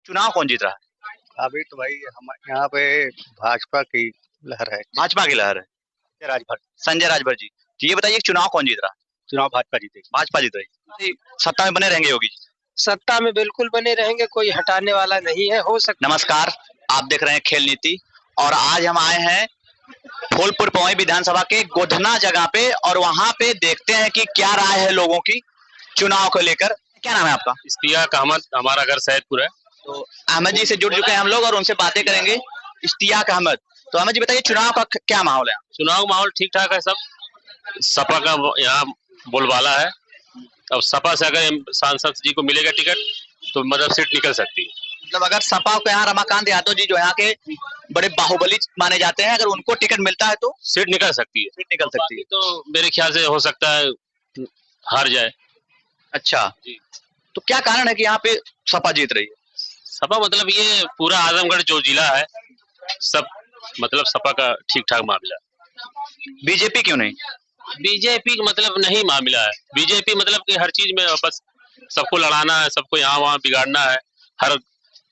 चुनाव कौन जीत रहा है? अभी तो भाई हम यहाँ पे भाजपा की लहर है। भाजपा की लहर है। राजभर संजय राजभर जी। तो ये बताइए चुनाव कौन जीत रहा है? चुनाव भाजपा जीतेगी। भाजपा जीत रही है। सत्ता में बने रहेंगे योगी जी? सत्ता में बिल्कुल बने रहेंगे, कोई हटाने वाला नहीं है। हो सकता। नमस्कार, आप देख रहे हैं खेल नीति और आज हम आए हैं फूलपुर पवई विधानसभा के गोधना जगह पे और वहां पे देखते हैं कि क्या राय है लोगों की चुनाव को लेकर। क्या नाम है आपका? इश्तियाक अहमद, हमारा घर सैदपुर है। तो अहमद जी से जुड़ चुके हैं हम लोग और उनसे बातें करेंगे। इश्तियाक अहमद, तो अहमद जी बताइए चुनाव का क्या माहौल है? चुनाव का माहौल ठीक ठाक है, सब सपा का यहाँ बोलबाला है। अब सपा से अगर सांसद जी को मिलेगा टिकट तो मतलब सीट निकल सकती है। मतलब अगर सपा को यहाँ रमाकांत यादव जी जो यहाँ के बड़े बाहुबली माने जाते हैं, अगर उनको टिकट मिलता है तो सीट निकल सकती है। सीट निकल सकती है। तो मेरे ख्याल से हो सकता है हार जाए। अच्छा जी। तो क्या कारण है कि यहाँ पे सपा जीत रही है? सपा मतलब ये पूरा आजमगढ़ जो जिला है सब मतलब सपा का ठीक ठाक मामला है। बीजेपी क्यों नहीं? बीजेपी का मतलब नहीं मामला है। बीजेपी मतलब कि हर चीज में बस सबको लड़ाना है, सबको यहाँ वहाँ बिगाड़ना है।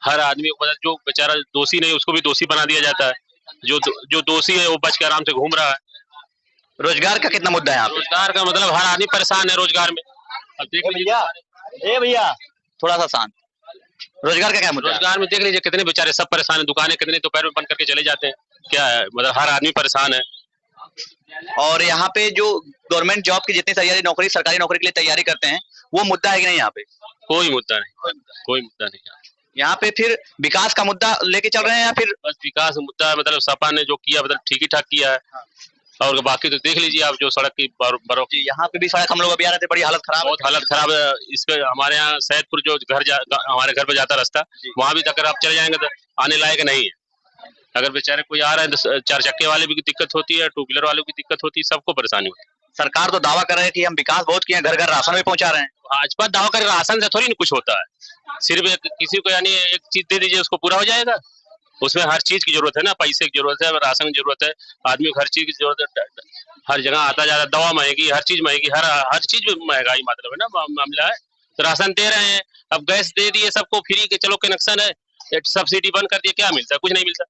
हर आदमी को मतलब जो बेचारा दोषी नहीं उसको भी दोषी बना दिया जाता है। जो दोषी है वो बच के आराम से घूम रहा है। रोजगार का कितना मुद्दा है यहाँ पे? रोजगार का मतलब हर आदमी परेशान है रोजगार में। अब देख लीजिए भैया थोड़ा सा शांत। रोजगार का क्या मुद्दा है? रोजगार में देख लीजिए कितने बेचारे सब परेशान है। दुकानें कितने दोपहर में बंद करके चले जाते हैं। क्या है मतलब हर आदमी परेशान है। और यहाँ पे जो गवर्नमेंट जॉब की जितनी तैयारी नौकरी सरकारी नौकरी के लिए तैयारी करते हैं वो मुद्दा है कि नहीं यहाँ पे? कोई मुद्दा नहीं, कोई मुद्दा नहीं। यहाँ पे फिर विकास का मुद्दा लेके चल रहे हैं या फिर बस विकास मुद्दा है। मतलब सपा ने जो किया मतलब ठीक ही ठाक किया है। और बाकी तो देख लीजिए आप जो सड़क की यहाँ पे भी सड़क हम लोग अभी आ रहे थे, बड़ी हालत खराब, बहुत हालत खराब है। इस पे हमारे यहाँ सैदपुर जो हमारे घर पे जाता रास्ता वहाँ भी अगर आप चले जाएंगे तो आने लायक नहीं है। अगर बेचारे कोई आ रहा है तो 4 चक्के वाले भी दिक्कत होती है, 2 व्हीलर वालों की दिक्कत होती है, सबको परेशानी होती है। सरकार तो दावा कर रहे हैं कि हम विकास बहुत किए हैं, घर घर राशन भी पहुंचा रहे हैं। भाजपा दावा कर राशन से थोड़ी कुछ होता है। सिर्फ किसी को यानी एक चीज दे दीजिए उसको पूरा हो जाएगा। उसमें हर चीज की जरूरत है ना, पैसे की जरूरत है, राशन की जरूरत है, आदमी को हर चीज की जरूरत है। हर जगह आता जा रहा है, दवा महंगी, हर चीज महंगी, हर चीज में महंगाई मतलब है ना मामला है। तो राशन दे रहे हैं, अब गैस दे दिए सबको फ्री के, चलो कनेक्शन है। सब्सिडी बंद कर दिए, क्या मिलता है? कुछ नहीं मिलता।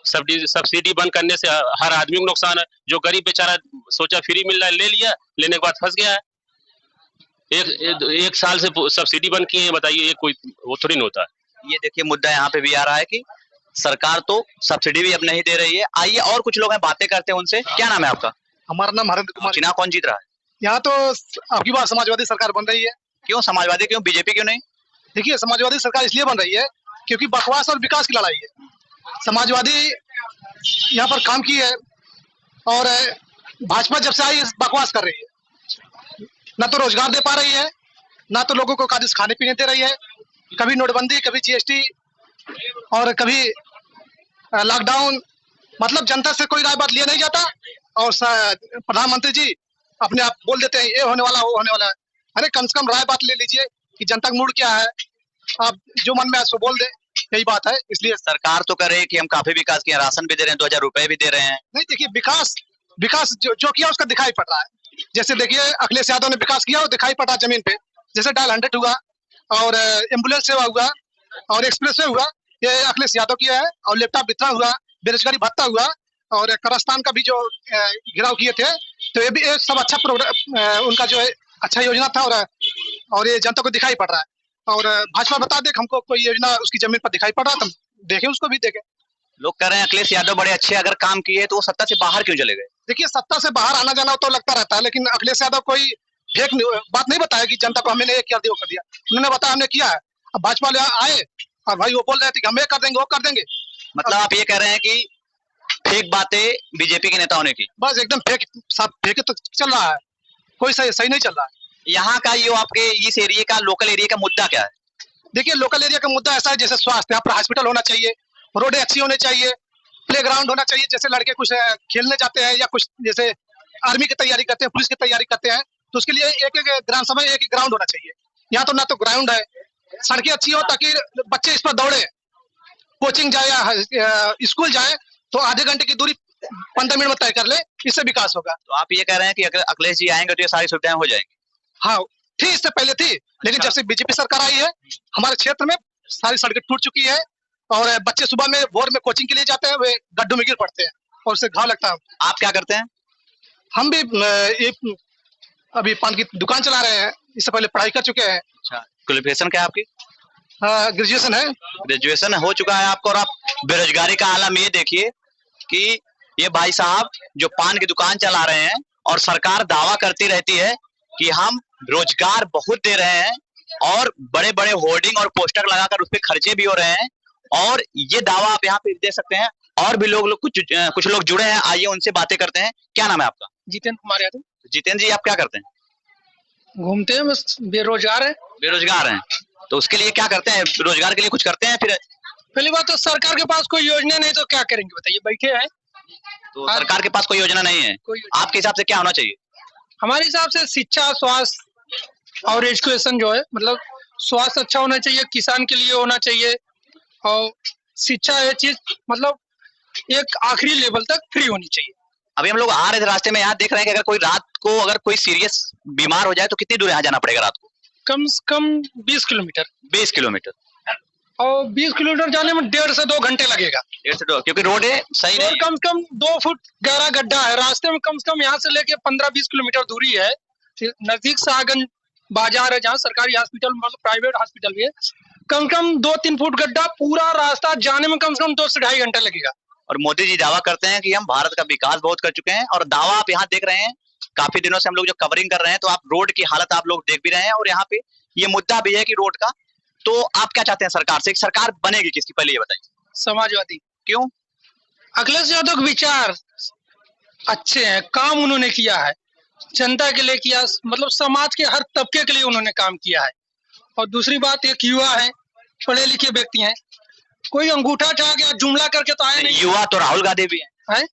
सब्सिडी बंद करने से हर आदमी को नुकसान है। जो गरीब बेचारा सोचा फ्री मिल रहा है ले लिया, लेने के बाद फंस गया है। एक साल से सब्सिडी बंद किए हैं, बताइए ये कोई वो थोड़ी नहीं होता है। ये देखिए मुद्दा यहाँ पे भी आ रहा है कि सरकार तो सब्सिडी भी अब नहीं दे रही है। आइए और कुछ लोग हैं, बातें करते हैं उनसे। क्या नाम है आपका? हमारा नाम हरेंद्र कुमार। चुनाव कौन जीत रहा है? यहाँ तो आपकी बात समाजवादी सरकार बन रही है। क्यों समाजवादी, क्यों बीजेपी क्यों नहीं? देखिए समाजवादी सरकार इसलिए बन रही है क्योंकि बकवास और विकास की लड़ाई है। समाजवादी यहाँ पर काम की है और भाजपा जब से आई बकवास कर रही है। ना तो रोजगार दे पा रही है, ना तो लोगों को खाने पीने दे रही है। कभी नोटबंदी, कभी जीएसटी और कभी लॉकडाउन। मतलब जनता से कोई राय बात लिया नहीं जाता और प्रधानमंत्री जी अपने आप बोल देते हैं ये होने वाला वो होने वाला है। अरे कम से कम राय बात ले लीजिए कि जनता का मूड क्या है, आप जो मन में है सो बोल दे, यही बात है। इसलिए सरकार तो करे कि हम काफी विकास किया, राशन भी दे रहे हैं, 2000 रुपए भी दे रहे हैं। नहीं, देखिए विकास जो किया उसका दिखाई पड़ रहा है। जैसे देखिए अखिलेश यादव ने विकास किया वो दिखाई पड़ा जमीन पे। जैसे डायल 100 हुआ और एम्बुलेंस सेवा हुआ और एक्सप्रेस वे हुआ, ये अखिलेश यादव किया है। और लैपटॉप वितरण हुआ, बेरोजगारी भत्ता हुआ और करस्तान का भी जो घिराव किए थे, तो ये भी सब अच्छा प्रोग्राम उनका जो है अच्छा योजना था और ये जनता को दिखाई पड़ रहा है। और भाजपा बता दे हमको कोई योजना उसकी जमीन पर दिखाई पड़ रहा है, देखें उसको भी देखें। लोग कह रहे हैं अखिलेश यादव बड़े अच्छे अगर काम किए तो वो सत्ता से बाहर क्यों चले गए? देखिए सत्ता से बाहर आना जाना तो लगता रहता है, लेकिन अखिलेश यादव कोई फेक बात नहीं बताया कि जनता को हमने ये कर दिया वो कर दिया। उन्होंने बताया हमने किया है। अब भाजपा ले आए और भाई वो बोल रहे थे कि हम ये कर देंगे वो कर देंगे। मतलब आप ये कह रहे हैं कि फेक बातें बीजेपी के नेताओं ने की? बस एकदम फेक, सब फेक तो चल रहा है, कोई सही नहीं चल रहा है। यहाँ का ये आपके इस एरिया का लोकल एरिया का मुद्दा क्या है? देखिए लोकल एरिया का मुद्दा ऐसा है जैसे स्वास्थ्य, यहाँ पर हॉस्पिटल होना चाहिए, रोडें अच्छी होनी चाहिए, प्ले ग्राउंड होना चाहिए। जैसे लड़के कुछ खेलने जाते हैं या कुछ जैसे आर्मी की तैयारी करते हैं, पुलिस की तैयारी करते हैं, तो उसके लिए एक ग्राम सभा एक ग्राउंड होना चाहिए। यहाँ तो ना तो ग्राउंड है, सड़कें अच्छी हो ताकि बच्चे इस पर दौड़े, कोचिंग जाए या स्कूल जाए तो आधे घंटे की दूरी 15 मिनट में तय कर ले, इससे विकास होगा। तो आप ये कह रहे हैं कि अगर अखिलेश जी आएंगे तो ये सारी सुविधाएं हो जाएंगी? हाँ थी, इससे पहले थी, लेकिन जब से बीजेपी सरकार आई है हमारे क्षेत्र में सारी सड़कें टूट चुकी है और बच्चे सुबह में भोर में कोचिंग के लिए जाते हैं, वे गड्ढों में गिर पड़ते हैं और उससे घाव लगता है। आप क्या करते हैं? हम भी अभी पान की दुकान चला रहे हैं, इससे पहले पढ़ाई कर चुके हैं। अच्छा, क्वालिफिकेशन क्या है आपकी? ग्रेजुएशन है। ग्रेजुएशन हो चुका है आपको, और आप बेरोजगारी का आलम ये देखिए कि ये भाई साहब जो पान की दुकान चला रहे हैं और सरकार दावा करती रहती है कि हम रोजगार बहुत दे रहे हैं और बड़े बड़े होर्डिंग और पोस्टर लगाकर उस पर खर्चे भी हो रहे हैं, और ये दावा आप यहाँ पे देख सकते हैं। और भी लोग कुछ लोग जुड़े हैं, आइए उनसे बातें करते हैं। क्या नाम है आपका? जितेंद्र कुमार यादव। जितेंद्र जी, आप क्या करते हैं? घूमते हैं, बस बेरोजगार है। बेरोजगार हैं, तो उसके लिए क्या करते हैं? रोजगार के लिए कुछ करते हैं? फिर पहली बात तो सरकार के पास कोई योजना नहीं तो क्या करेंगे बताइए, बैठे हैं। तो सरकार के पास कोई योजना नहीं है। आपके हिसाब से क्या होना चाहिए? हमारे हिसाब से शिक्षा, स्वास्थ्य और एजुकेशन जो है, मतलब स्वास्थ्य अच्छा होना चाहिए, किसान के लिए होना चाहिए, और शिक्षा ये चीज मतलब एक आखिरी लेवल तक फ्री होनी चाहिए। अभी हम लोग आ रहे थे रास्ते में, यहाँ देख रहे हैं कि अगर कोई रात को अगर कोई सीरियस बीमार हो जाए तो कितनी दूर यहाँ जाना पड़ेगा रात को? कम से कम 20 किलोमीटर। 20 किलोमीटर, और 20 किलोमीटर जाने में 1.5 से 2 घंटे लगेगा। 1.5 से 2, क्योंकि रोड है सही नहीं है। कम से कम 2 फुट गहरा गड्ढा है रास्ते में। कम से कम यहाँ से लेके 15-20 किलोमीटर दूरी है। नजदीक शाहगंज बाजार है जहाँ सरकारी हॉस्पिटल मतलब प्राइवेट हॉस्पिटल भी है। कम से कम 2-3 फुट गड्ढा, पूरा रास्ता जाने में कम से कम 2 से 2.5 घंटे लगेगा। और मोदी जी दावा करते हैं कि हम भारत का विकास बहुत कर चुके हैं, और दावा आप यहाँ देख रहे हैं। काफी दिनों से हम लोग जो कवरिंग कर रहे हैं, तो आप रोड की हालत आप लोग देख भी रहे हैं, और यहाँ पे ये मुद्दा भी है कि रोड का। तो आप क्या चाहते हैं सरकार से? एक सरकार बनेगी किसकी, पहले ये बताइए। समाजवादी। क्यों? अखिलेश यादव के विचार अच्छे हैं, काम उन्होंने किया है, जनता के लिए किया, मतलब समाज के हर तबके के लिए उन्होंने काम किया है। और दूसरी बात, एक युवा है, पढ़े लिखे व्यक्ति हैं, कोई अंगूठा उठा के जुमला करके तो आया नहीं। युवा तो राहुल गांधी भी है।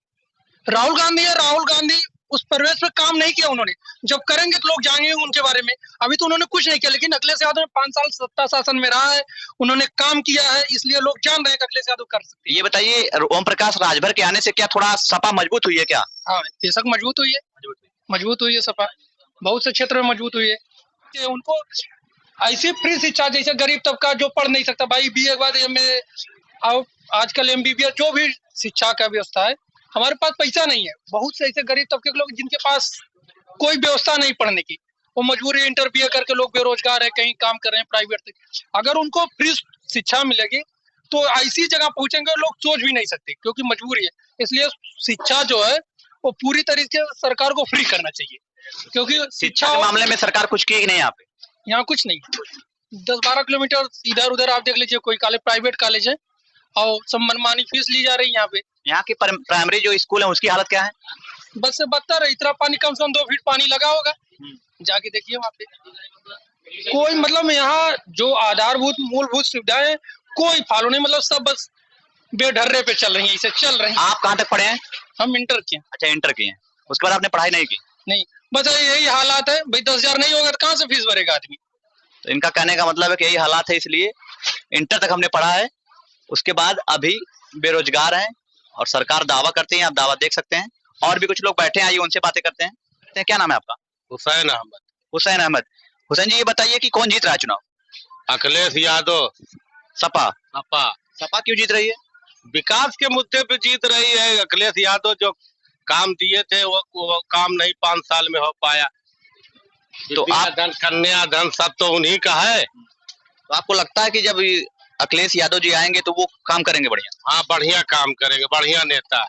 राहुल गांधी है। राहुल गांधी उस परिवेश पे काम नहीं किया उन्होंने, जब करेंगे तो लोग जानेंगे उनके बारे में। अभी तो उन्होंने कुछ नहीं किया, लेकिन अखिलेश यादव ने 5 साल सत्ता शासन में रहा है, उन्होंने काम किया है, इसलिए लोग जान रहे हैं कि अखिलेश यादव कर सकते हैं। ये बताइए, ओम प्रकाश राजभर के आने से क्या थोड़ा सपा मजबूत हुई है क्या? हाँ, बेशक मजबूत हुई है, मजबूत हुई है सपा, बहुत से क्षेत्र में मजबूत हुई है। उनको ऐसी फ्री शिक्षा, जैसे गरीब तबका जो पढ़ नहीं सकता, भाई BA के बाद MA और आजकल MBBS जो भी शिक्षा का व्यवस्था है, हमारे पास पैसा नहीं है। बहुत से ऐसे गरीब तबके के लोग जिनके पास कोई व्यवस्था नहीं पढ़ने की, वो मजबूरी इंटर BA करके लोग बेरोजगार है, कहीं काम कर रहे हैं प्राइवेट तक। अगर उनको फ्री शिक्षा मिलेगी तो ऐसी जगह पहुंचेंगे लोग सोच भी नहीं सकते, क्योंकि मजबूरी है। इसलिए शिक्षा जो है वो पूरी तरीके से सरकार को फ्री करना चाहिए, क्योंकि शिक्षा के मामले में सरकार कुछ की नहीं। यहाँ कुछ नहीं। 10-12 किलोमीटर इधर उधर आप देख लीजिए, कोई कॉलेज प्राइवेट कॉलेज है और सब मनमानी फीस ली जा रही है यहाँ पे। यहाँ की प्राइमरी जो स्कूल है उसकी हालत क्या है? बस से बदतर है, इतना पानी, कम से कम 2 फीट पानी लगा होगा, जाके देखिए वहाँ पे। कोई मतलब यहाँ जो आधारभूत मूलभूत सुविधाएं कोई फॉलो नहीं, मतलब सब बस बेढर्रे पे चल रही है, इसे चल रही है। आप कहाँ तक पढ़े हैं? हम इंटर किए। अच्छा, इंटर किए हैं, उसके बाद आपने पढ़ाई नहीं की? नहीं, बस यही हालात है भाई। 10,000 नहीं होगा तो कहाँ से फीस भरेगा आदमी? तो इनका कहने का मतलब है कि यही हालात है, इसलिए इंटर तक हमने पढ़ा है, उसके बाद अभी बेरोजगार हैं और सरकार दावा करती है। आप दावा देख सकते हैं। और भी कुछ लोग बैठे हैं, आइए उनसे बातें करते हैं। क्या नाम है आपका? हुसैन अहमद। हुसैन अहमद। हुसैन जी, ये बताइए कि कौन जीत रहा है चुनाव? अखिलेश यादव। सपा। सपा। सपा क्यों जीत रही है? विकास के मुद्दे पे जीत रही है। अखिलेश यादव जो काम दिए थे वो काम नहीं 5 साल में हो पाया। तो आप धन, कन्याधन सब तो उन्हीं का है। तो आपको लगता है कि जब अखिलेश यादव जी आएंगे तो वो काम करेंगे बढ़िया? हाँ, बढ़िया काम करेंगे, बढ़िया नेता।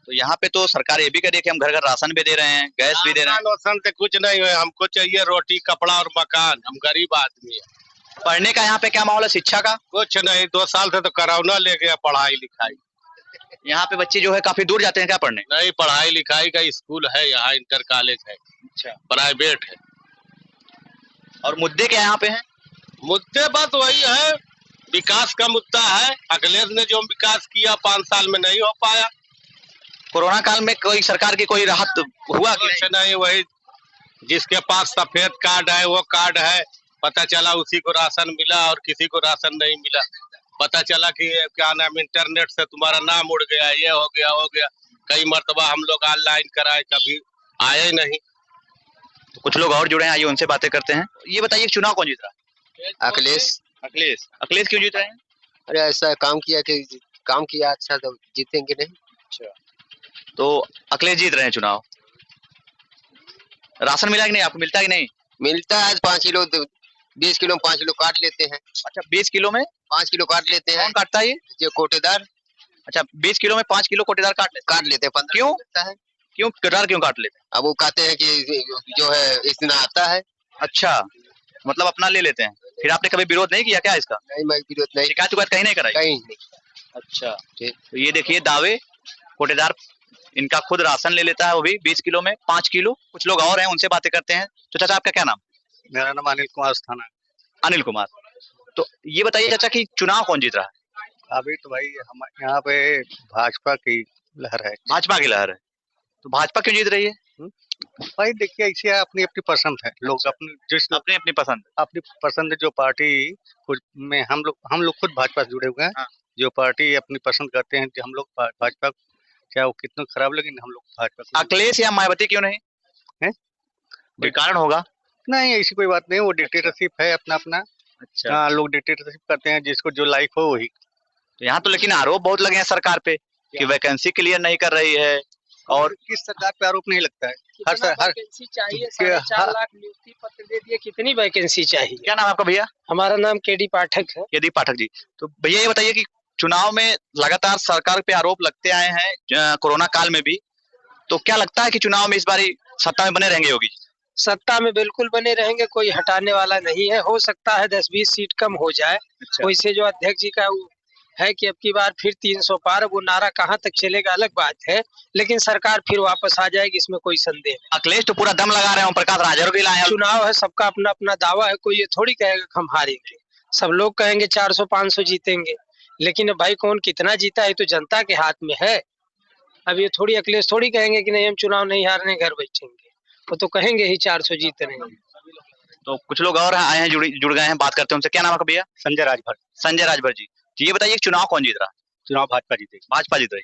तो यहाँ पे तो सरकार ये भी कह रही है कि हम घर घर राशन भी दे रहे हैं, गैस भी दे रहे हैं। राशन तो कुछ नहीं है, हमको चाहिए रोटी, कपड़ा और मकान। हम गरीब आदमी है। पढ़ने का यहाँ पे क्या माहौल है? शिक्षा का कुछ नहीं, 2 साल से तो कोरोना ले गया पढ़ाई लिखाई। यहाँ पे बच्चे जो है काफी दूर जाते हैं क्या पढ़ने? नहीं, पढ़ाई लिखाई का स्कूल है यहाँ, इंटर कॉलेज है। अच्छा, प्राइवेट है। और मुद्दे क्या यहाँ पे हैं? मुद्दे बस वही है, विकास का मुद्दा है। अखिलेश ने जो विकास किया 5 साल में नहीं हो पाया। कोरोना काल में कोई सरकार की कोई राहत हुआ कि नहीं? वही जिसके पास सफेद कार्ड है वो कार्ड है, पता चला उसी को राशन मिला और किसी को राशन नहीं मिला। पता चला कि क्या नाम, इंटरनेट से तुम्हारा नाम उड़ गया, ये हो गया। कई मर्तबा हम लोग ऑनलाइन कराए, कभी आए नहीं। तो कुछ लोग और जुड़े हैं, आइए उनसे बातें करते हैं। ये बताइए चुनाव कौन जीत रहा है? अखिलेश। अखिलेश अखिलेश क्यों जीत रहे हैं? अरे ऐसा काम किया अच्छा तो जीतेंगे नहीं। अच्छा, तो अखिलेश जीत रहे हैं चुनाव। राशन मिला कि नहीं आपको, मिलता है कि नहीं? मिलता है 5 किलो 20 किलो में 5 किलो काट लेते हैं। अच्छा, 20 किलो में 5 किलो काट लेते हैं। कौन काटता है ये? जो कोटेदार। अच्छा, 20 किलो में 5 किलो कोटेदार काट लेते हैं 15 क्यों? मिलता है। क्यों कोटेदार क्यों काट लेते हैं? अब वो कहते हैं कि जो है इतना आता है। अच्छा, मतलब अपना ले लेते हैं। फिर आपने कभी विरोध नहीं किया क्या इसका? नहीं, मैं विरोध नहीं, शिकायत कहीं नहीं कराई? कहीं नहीं। अच्छा, तो ये देखिए दावे, कोटेदार इनका खुद राशन ले लेता है, वो भी 20 किलो में 5 किलो। कुछ लोग और हैं, उनसे बातें करते हैं। तो चाचा आपका क्या नाम? मेरा नाम अनिल कुमार स्थाना। अनिल कुमार। तो ये बताइए चाचा कि चुनाव कौन जीत रहा है? अभी तो भाई हम यहाँ पे भाजपा की लहर है। भाजपा की लहर है। तो भाजपा क्यों जीत रही है? भाई देखिए ऐसे अपनी अपनी पसंद है, लोग अपनी अपनी पसंद। अपनी पसंद जो पार्टी में हम लोग खुद भाजपा से जुड़े हुए हैं। हाँ। जो पार्टी अपनी पसंद करते हैं, हम लोग भाजपा, चाहे वो कितना खराब लगे हम लोग भाजपा को। अखिलेश या मायावती क्यों नहीं है? कोई कारण होगा? नहीं, ऐसी कोई बात नहीं, वो डिक्टेटरशिप है अपना अपना। अच्छा, हाँ, लोग डिक्टेटरशिप करते हैं, जिसको जो लाइक हो वही। तो यहाँ तो लेकिन आरोप बहुत लगे हैं सरकार पे कि वैकेंसी क्लियर नहीं कर रही है। और किस सरकार पे आरोप नहीं लगता है? हर वैकेंसी चाहिए, 4.5 लाख नियुक्ति पत्र दे दिए, कितनी वैकेंसी चाहिए? क्या नाम है आपका भैया? हमारा नाम केडी पाठक है। केडी पाठक जी। तो भैया ये बताइए कि चुनाव में लगातार सरकार पे आरोप लगते आए हैं कोरोना काल में भी, तो क्या लगता है कि चुनाव में इस बारी सत्ता में बने रहेंगे योगी जी? सत्ता में बिल्कुल बने रहेंगे, कोई हटाने वाला नहीं है। हो सकता है 10-20 सीट कम हो जाए। अच्छा। वैसे जो अध्यक्ष जी का वो है कि अब की बार फिर 300 पार, वो नारा कहाँ तक चलेगा अलग बात है, लेकिन सरकार फिर वापस आ जाएगी, इसमें कोई संदेह नहीं। अखिलेश तो पूरा दम लगा रहे हैं, ओम प्रकाश राजर भी लाए हैं। चुनाव है, सबका अपना अपना दावा है, कोई ये थोड़ी कहेगा कि हम हारेंगे। सब लोग कहेंगे 400-500 जीतेंगे, लेकिन अब भाई कौन कितना जीता है तो जनता के हाथ में है। अब ये थोड़ी अखिलेश थोड़ी कहेंगे कि नहीं हम चुनाव नहीं हारने, घर बैठेंगे। वो तो कहेंगे ही 400 जीत रहे हैं। तो कुछ लोग और आए हैं, जुड़ गए हैं, बात करते हैं उनसे। क्या नाम है आपका भैया? संजय राजभर। संजय राजभर जी। तो ये बताइए चुनाव कौन जीत रहा है? चुनाव भाजपा जीतेगी। भाजपा जीत रही।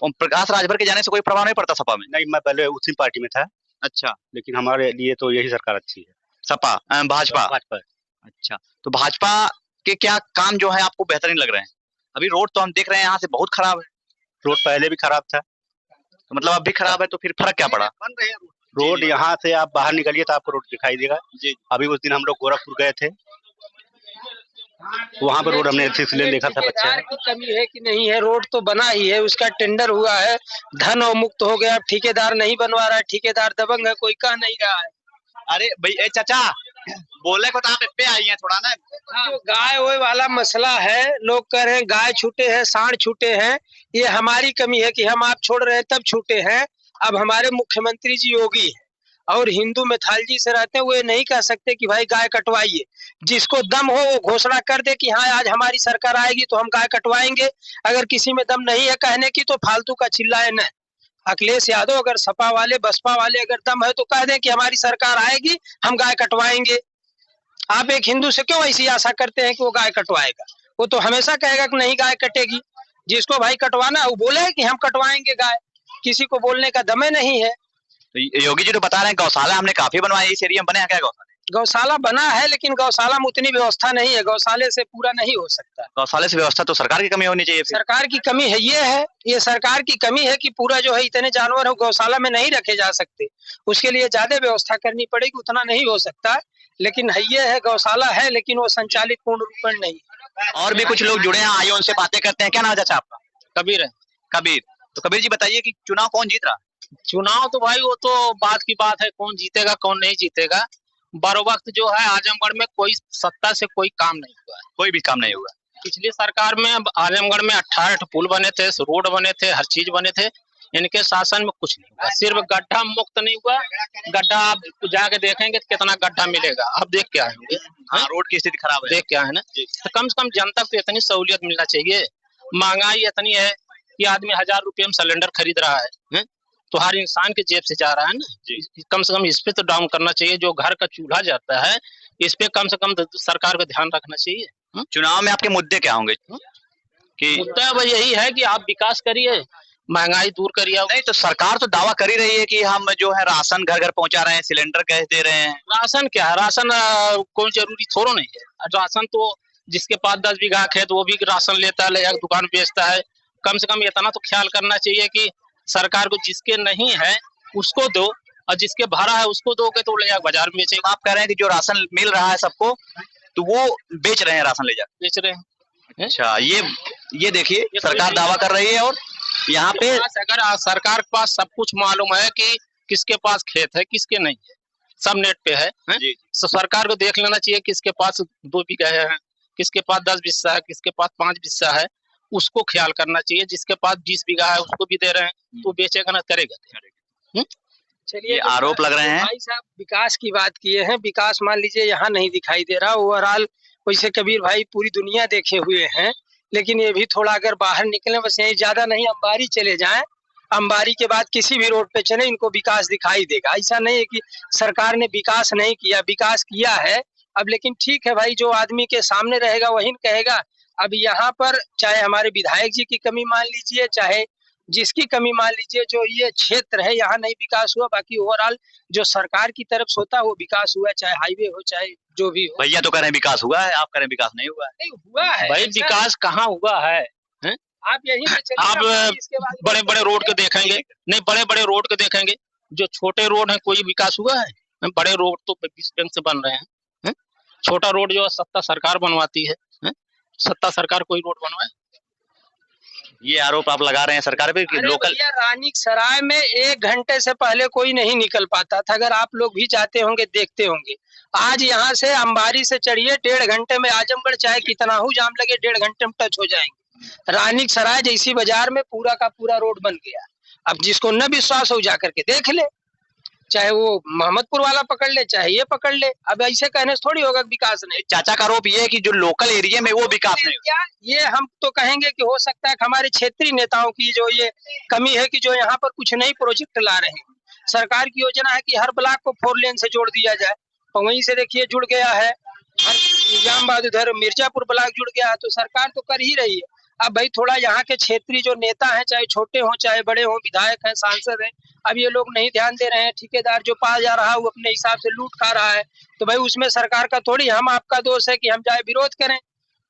ओम प्रकाश राजभर के जाने से कोई प्रभाव नहीं पड़ता सपा में? नहीं, मैं पहले उसी पार्टी में था। अच्छा, लेकिन हमारे लिए तो यही सरकार अच्छी है। सपा भाजपा। अच्छा, तो भाजपा के क्या काम जो है आपको बेहतरीन लग रहे हैं? अभी रोड तो हम देख रहे हैं यहाँ से बहुत खराब है। रोड पहले भी खराब था, तो मतलब अब भी खराब है, तो फिर फर्क क्या पड़ा? बन रहे हैं रोड। यहाँ से आप बाहर निकलिए तो आपको रोड दिखाई देगा जी। अभी उस दिन हम लोग गोरखपुर गए थे, वहाँ पर रोड हमने सिलसिले देखा था। बच्चा की कमी है कि नहीं है? रोड तो बना ही है, उसका टेंडर हुआ है, धन अवमुक्त हो गया, ठेकेदार नहीं बनवा रहा है, ठेकेदार दबंग है, कोई कह नहीं रहा है। अरे भाई चाचा बोले को तो आप पे आई हैं थोड़ा ना। जो गाय वो वाला मसला है, लोग कह रहे हैं गाय छूटे हैं, सांड छूटे हैं, ये हमारी कमी है कि हम आप छोड़ रहे हैं तब छूटे हैं। अब हमारे मुख्यमंत्री जी योगी है और हिंदू मैथोलॉजी से रहते हैं, वो ये नहीं कह सकते कि भाई गाय कटवाइए। जिसको दम हो वो घोषणा कर दे कि हाँ आज हमारी सरकार आएगी तो हम गाय कटवाएंगे। अगर किसी में दम नहीं है कहने की तो फालतू का चिल्लाए न। अखिलेश यादव अगर सपा वाले बसपा वाले अगर दम है तो कह दें कि हमारी सरकार आएगी हम गाय कटवाएंगे। आप एक हिंदू से क्यों ऐसी आशा करते हैं कि वो गाय कटवाएगा? वो तो हमेशा कहेगा कि नहीं गाय कटेगी। जिसको भाई कटवाना है वो बोले कि हम कटवाएंगे गाय, किसी को बोलने का दमे नहीं है। तो योगी जी तो बता रहे हैं गौशाला हमने काफी बनवाई, इस एरिया में बने हैं क्या गौशाला? गौशाला बना है लेकिन गौशाला में उतनी व्यवस्था नहीं है, गौशाले से पूरा नहीं हो सकता। गौशाले से व्यवस्था तो सरकार की कमी होनी चाहिए। सरकार की कमी है, ये सरकार की कमी है कि पूरा जो है इतने जानवर हो गौशाला में नहीं रखे जा सकते, उसके लिए ज्यादा व्यवस्था करनी पड़ेगी, उतना नहीं हो सकता। लेकिन ये है गौशाला है लेकिन वो संचालित पूर्ण रूप नहीं। और भी कुछ लोग जुड़े हैं, आइए उनसे बातें करते हैं। क्या नाम है चाचा आपका? कबीर है। कबीर, तो कबीर जी बताइए कि चुनाव कौन जीत रहा? चुनाव तो भाई वो तो बात की बात है, कौन जीतेगा कौन नहीं जीतेगा। बारो वक्त जो है आजमगढ़ में कोई सत्ता से कोई काम नहीं हुआ है, कोई भी काम नहीं हुआ। पिछली सरकार में आजमगढ़ में 18 पुल बने थे, रोड बने थे, हर चीज बने थे। इनके शासन में कुछ नहीं हुआ, सिर्फ गड्ढा मुक्त नहीं हुआ। गड्ढा आप जाके देखेंगे तो कितना गड्ढा मिलेगा, आप देख के आएंगे। हाँ, रोड की स्थिति खराब है, देख के आए ना। तो कम से कम जनता को इतनी सहूलियत मिलना चाहिए। महंगाई इतनी है कि आदमी 1000 रुपये में सिलेंडर खरीद रहा है, तो हर इंसान के जेब से जा रहा है ना। कम से कम इस पे तो डाउन करना चाहिए। जो घर का चूल्हा जाता है इस पे कम से कम सरकार को ध्यान रखना चाहिए। चुनाव में आपके मुद्दे क्या होंगे? कि मुद्दा वह यही है कि आप विकास करिए, महंगाई दूर करिए। नहीं तो सरकार तो दावा कर ही रही है कि हम जो है राशन घर घर पहुंचा रहे हैं, सिलेंडर गैस दे रहे हैं। राशन क्या है? राशन कोई जरूरी थोड़ा नहीं है। राशन तो जिसके पास 10 बीघा खेत वो भी राशन लेता है, ले जाकर दुकान बेचता है। कम से कम इतना तो ख्याल करना चाहिए कि सरकार को जिसके नहीं है उसको दो, और जिसके भरा है उसको दोगे तो ले जाकर बाजार में बेचेगा। आप कह रहे हैं कि जो राशन मिल रहा है सबको, तो वो बेच रहे हैं राशन ले जाकर। बेच रहे हैं। अच्छा, ये देखिए सरकार दावा कर रही है, और यहाँ पे अगर सरकार के पास सब कुछ मालूम है कि किसके पास खेत है किसके नहीं है, सब नेट पे है, तो सरकार को देख लेना चाहिए किसके पास 2 बीघा है, किसके पास 10 बिस्सा है, किसके पास 5 बिस्सा है, उसको ख्याल करना चाहिए। जिसके पास 20 बीघा है उसको भी दे रहे हैं तो बेचेगा ना, करेगा। चलिए, आरोप लग रहे हैं। भाई साहब विकास की बात किए हैं, विकास मान लीजिए यहाँ नहीं दिखाई दे रहा ओवरऑल। वैसे कबीर भाई पूरी दुनिया देखे हुए हैं, लेकिन ये भी थोड़ा अगर बाहर निकले, बस यही ज्यादा नहीं अंबारी चले जाएं, अंबारी के बाद किसी भी रोड पे चले इनको विकास दिखाई देगा। ऐसा नहीं है कि सरकार ने विकास नहीं किया, विकास किया है। अब लेकिन ठीक है भाई, जो आदमी के सामने रहेगा वही कहेगा। अब यहाँ पर चाहे हमारे विधायक जी की कमी मान लीजिए, चाहे जिसकी कमी मान लीजिए, जो ये क्षेत्र है यहाँ नहीं विकास हुआ, बाकी ओवरऑल जो सरकार की तरफ से होता है वो विकास हुआ, चाहे हाईवे हो चाहे जो भी हो। भैया तो कह रहे हैं विकास हुआ है, आप कह रहे हैं विकास नहीं हुआ है। नहीं हुआ है भाई, विकास कहाँ हुआ है? आप यही आप बड़े बड़े रोड के देखेंगे, नहीं बड़े बड़े रोड के देखेंगे, जो छोटे रोड है कोई विकास हुआ है? बड़े रोड तो 20 बैंक से बन रहे हैं। छोटा रोड जो सत्ता सरकार बनवाती है, सत्ता सरकार कोई रोड बनवाए? ये आरोप आप लगा रहे हैं सरकार पे कि लोकल। रानीक सराय में 1 घंटे से पहले कोई नहीं निकल पाता था, अगर आप लोग भी जाते होंगे देखते होंगे। आज यहाँ से अंबारी से चढ़िए 1.5 घंटे में आजमगढ़ चाहे कितना हो जाम लगे 1.5 घंटे में टच हो जाएंगे। रानीक सराय जैसी बाजार में पूरा का पूरा रोड बन गया। अब जिसको न विश्वास हो जा करके देख ले, चाहे वो मोहम्मदपुर वाला पकड़ ले चाहे ये पकड़ ले। अब ऐसे कहने से थोड़ी होगा विकास नहीं। चाचा का आरोप ये है कि जो लोकल एरिया में वो विकास नहीं। क्या ये हम तो कहेंगे कि हो सकता है कि हमारे क्षेत्रीय नेताओं की जो ये कमी है कि जो यहाँ पर कुछ नई प्रोजेक्ट ला रहे हैं। सरकार की योजना है कि हर ब्लॉक को 4 लेन से जोड़ दिया जाए, और वहीं से देखिए जुड़ गया है निजामाबाद, उधर मिर्जापुर ब्लॉक जुड़ गया है, तो सरकार तो कर ही रही है। अब भाई थोड़ा यहाँ के क्षेत्रीय जो नेता हैं, चाहे छोटे हों चाहे बड़े हों, विधायक हैं सांसद हैं, अब ये लोग नहीं ध्यान दे रहे हैं। ठेकेदार जो पाया जा रहा है वो अपने हिसाब से लूट खा रहा है, तो भाई उसमें सरकार का थोड़ी हम आपका दोष है कि हम चाहे विरोध करें,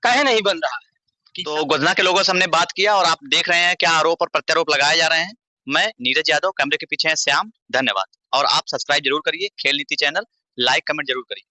काहे नहीं बन रहा है। तो गोधना के लोगों से हमने बात किया, और आप देख रहे हैं क्या आरोप और प्रत्यारोप लगाए जा रहे हैं। मैं नीरज यादव, कैमरे के पीछे है श्याम। धन्यवाद, और आप सब्सक्राइब जरूर करिए खेल नीति चैनल, लाइक कमेंट जरूर करिए।